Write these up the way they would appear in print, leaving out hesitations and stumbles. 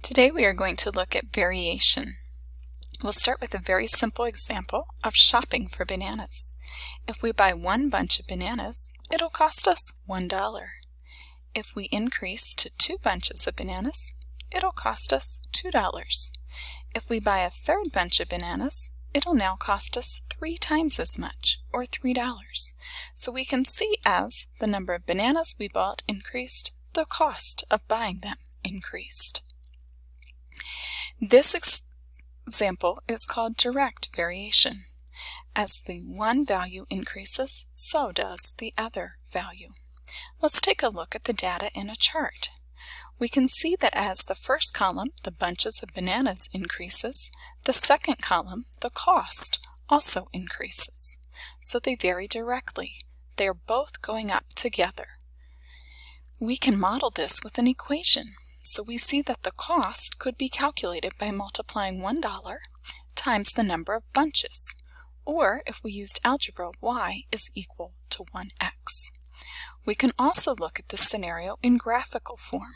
Today we are going to look at variation. We'll start with a very simple example of shopping for bananas. If we buy one bunch of bananas, it'll cost us $1. If we increase to 2 bunches of bananas, it'll cost us $2. If we buy a third bunch of bananas, it'll now cost us 3 times as much, or $3. So we can see as the number of bananas we bought increased, the cost of buying them increased. This example is called direct variation. As the one value increases, so does the other value. Let's take a look at the data in a chart. We can see that as the first column, the bunches of bananas, increases, the second column, the cost, also increases. So they vary directly. They are both going up together. We can model this with an equation. So we see that the cost could be calculated by multiplying $1 times the number of bunches. Or if we used algebra, y is equal to 1x. We can also look at this scenario in graphical form.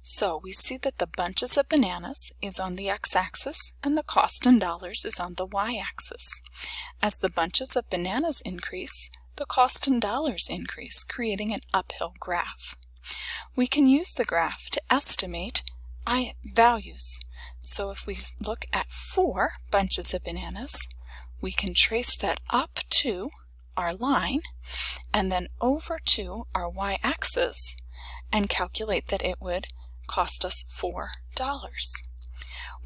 So we see that the bunches of bananas is on the x-axis and the cost in dollars is on the y-axis. As the bunches of bananas increase, the cost in dollars increase, creating an uphill graph. We can use the graph to estimate values. So if we look at 4 bunches of bananas, we can trace that up to our line and then over to our y-axis and calculate that it would cost us $4.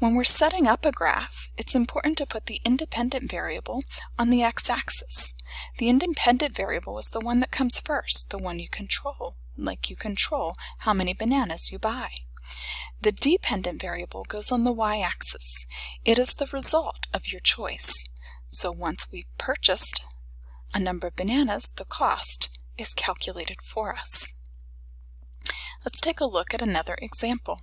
When we're setting up a graph, it's important to put the independent variable on the x-axis. The independent variable is the one that comes first, the one you control, like you control how many bananas you buy. The dependent variable goes on the y-axis. It is the result of your choice. So once we've purchased a number of bananas, the cost is calculated for us. Let's take a look at another example.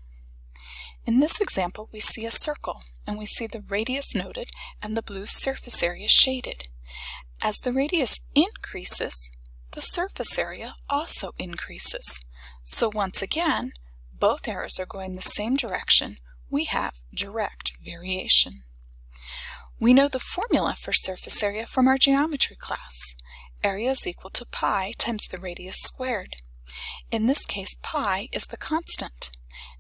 In this example, we see a circle, and we see the radius noted and the blue surface area shaded. As the radius increases, the surface area also increases. So once again, both arrows are going the same direction. We have direct variation. We know the formula for surface area from our geometry class. Area is equal to pi times the radius squared. In this case, pi is the constant,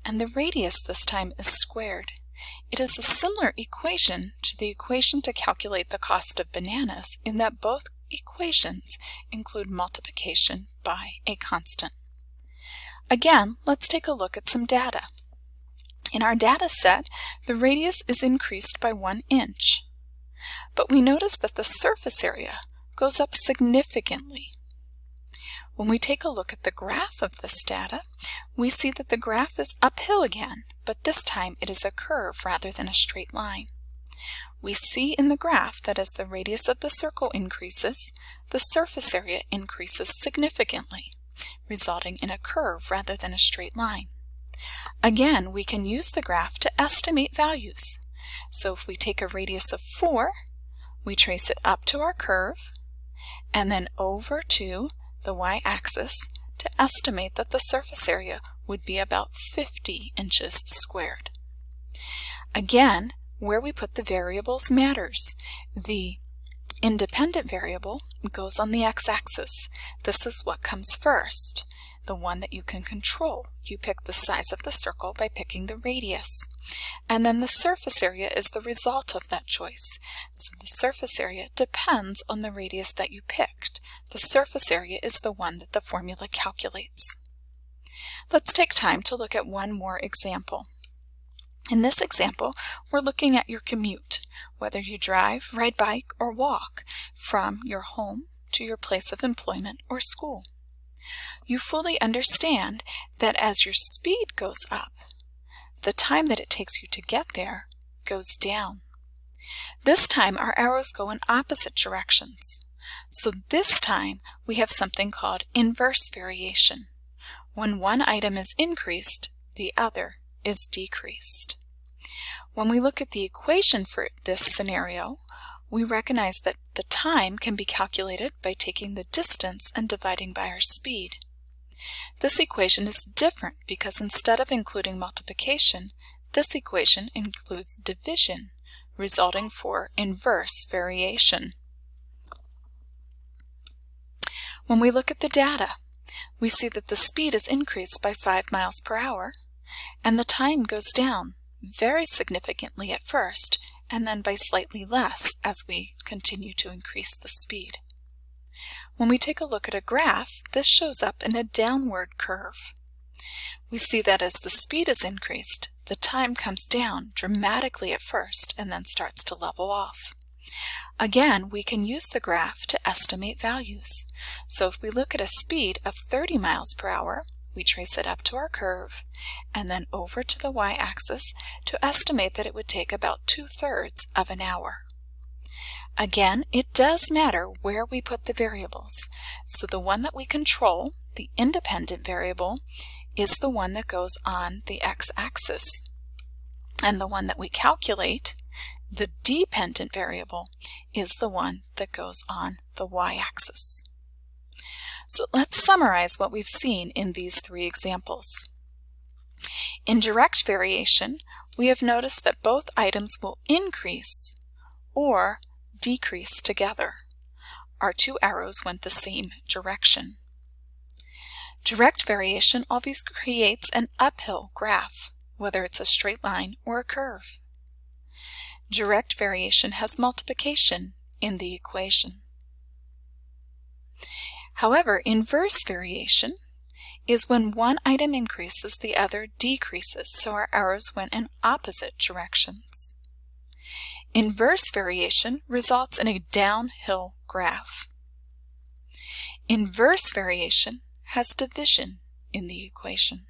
and the radius this time is squared. It is a similar equation to the equation to calculate the cost of bananas in that both equations include multiplication by a constant. Again, let's take a look at some data. In our data set, the radius is increased by 1 inch. But we notice that the surface area goes up significantly. When we take a look at the graph of this data, we see that the graph is uphill again, but this time it is a curve rather than a straight line. We see in the graph that as the radius of the circle increases, the surface area increases significantly, resulting in a curve rather than a straight line. Again, we can use the graph to estimate values. So if we take a radius of 4, we trace it up to our curve, and then over to the y-axis to estimate that the surface area would be about 50 inches squared. Again, where we put the variables matters. The independent variable goes on the x-axis. This is what comes first, the one that you can control. You pick the size of the circle by picking the radius. And then the surface area is the result of that choice. So the surface area depends on the radius that you picked. The surface area is the one that the formula calculates. Let's take time to look at one more example. In this example, we're looking at your commute, whether you drive, ride bike, or walk from your home to your place of employment or school. You fully understand that as your speed goes up, the time that it takes you to get there goes down. This time our arrows go in opposite directions. So this time we have something called inverse variation. When one item is increased, the other is decreased. When we look at the equation for this scenario, we recognize that the time can be calculated by taking the distance and dividing by our speed. This equation is different because instead of including multiplication, this equation includes division, resulting for inverse variation. When we look at the data, we see that the speed is increased by 5 miles per hour, and the time goes down very significantly at first, and then by slightly less as we continue to increase the speed. When we take a look at a graph, this shows up in a downward curve. We see that as the speed is increased, the time comes down dramatically at first and then starts to level off. Again, we can use the graph to estimate values. So if we look at a speed of 30 miles per hour, we trace it up to our curve and then over to the y-axis to estimate that it would take about 2/3 of an hour. Again, it does matter where we put the variables. So the one that we control, the independent variable, is the one that goes on the x-axis. And the one that we calculate, the dependent variable, is the one that goes on the y-axis. So let's summarize what we've seen in these 3 examples. In direct variation, we have noticed that both items will increase or decrease together. Our 2 arrows went the same direction. Direct variation always creates an uphill graph, whether it's a straight line or a curve. Direct variation has multiplication in the equation. However, inverse variation is when one item increases, the other decreases, so our arrows went in opposite directions. Inverse variation results in a downhill graph. Inverse variation has division in the equation.